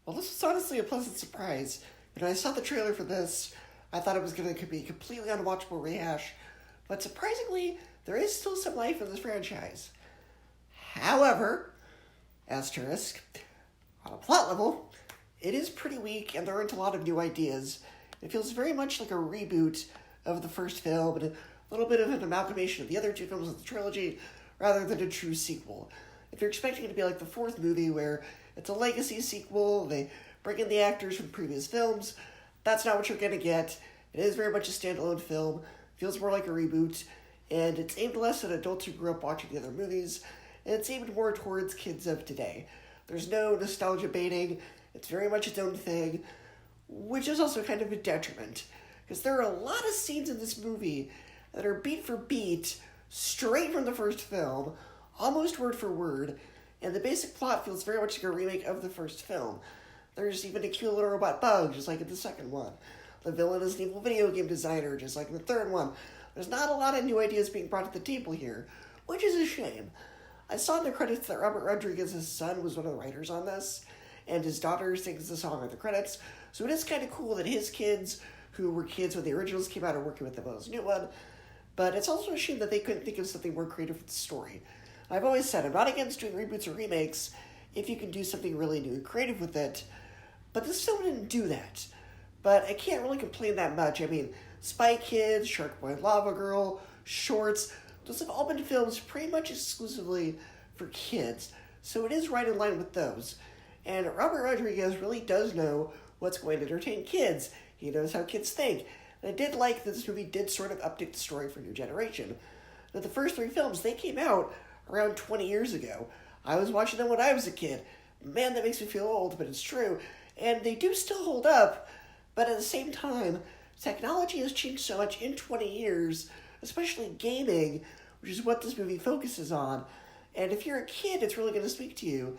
Well, this was honestly a pleasant surprise. I saw the trailer for this. I thought it was going to be a completely unwatchable rehash, but surprisingly, there is still some life in this franchise. However, asterisk, on a plot level, it is pretty weak and there aren't a lot of new ideas. It feels very much like a reboot of the first film and a little bit of an amalgamation of the other two films of the trilogy rather than a true sequel. If you're expecting it to be like the fourth movie where it's a legacy sequel, they bring in the actors from previous films, that's not what you're going to get. It is very much a standalone film, feels more like a reboot, and it's aimed less at adults who grew up watching the other movies, and it's aimed more towards kids of today. There's no nostalgia baiting, it's very much its own thing, which is also kind of a detriment, because there are a lot of scenes in this movie that are beat for beat, straight from the first film, almost word for word, and the basic plot feels very much like a remake of the first film. There's even a cute little robot bug, just like in the second one. The villain is an evil video game designer, just like in the third one. There's not a lot of new ideas being brought to the table here, which is a shame. I saw in the credits that Robert Rodriguez's son was one of the writers on this, and his daughter sings the song in the credits, so it is kind of cool that his kids, who were kids when the originals came out, are working with them on this new one, but it's also a shame that they couldn't think of something more creative with the story. I've always said I'm not against doing reboots or remakes if you can do something really new and creative with it, but this film didn't do that. But I can't really complain that much. I mean, Spy Kids, Shark Boy and Lava Girl, Shorts, those have all been films pretty much exclusively for kids, so it is right in line with those. And Robert Rodriguez really does know what's going to entertain kids. He knows how kids think. And I did like that this movie did sort of update the story for a new generation. But the first three films, they came out around 20 years ago. I was watching them when I was a kid. Man, that makes me feel old, but it's true. And they do still hold up, but at the same time, technology has changed so much in 20 years, especially gaming, which is what this movie focuses on. And if you're a kid, it's really going to speak to you.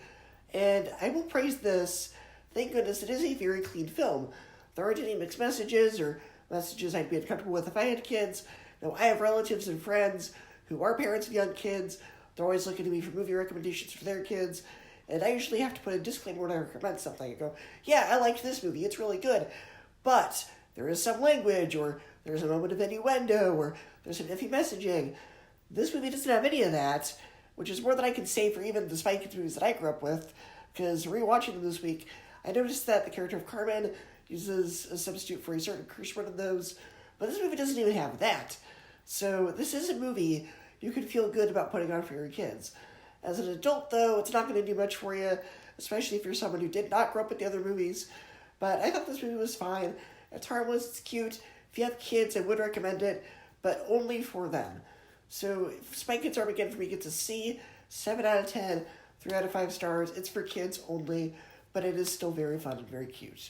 And I will praise this. Thank goodness it is a very clean film. There aren't any mixed messages or messages I'd be uncomfortable with if I had kids. Now, I have relatives and friends who are parents of young kids. They're always looking to me for movie recommendations for their kids. And I usually have to put a disclaimer when I recommend something. I go, yeah, I liked this movie. It's really good. But there is some language, or there's a moment of innuendo, or there's some iffy messaging. This movie doesn't have any of that, which is more than I can say for even the Spy Kids movies that I grew up with, because rewatching them this week, I noticed that the character of Carmen uses a substitute for a certain curse word in those, but this movie doesn't even have that. So this is a movie you could feel good about putting on for your kids. As an adult, though, it's not going to do much for you, especially if you're someone who did not grow up with the other movies. But I thought this movie was fine. It's harmless, it's cute. If you have kids, I would recommend it, but only for them. So Spy Kids Armageddon for me gets a C, 7 out of 10, 3 out of 5 stars. It's for kids only, but it is still very fun and very cute.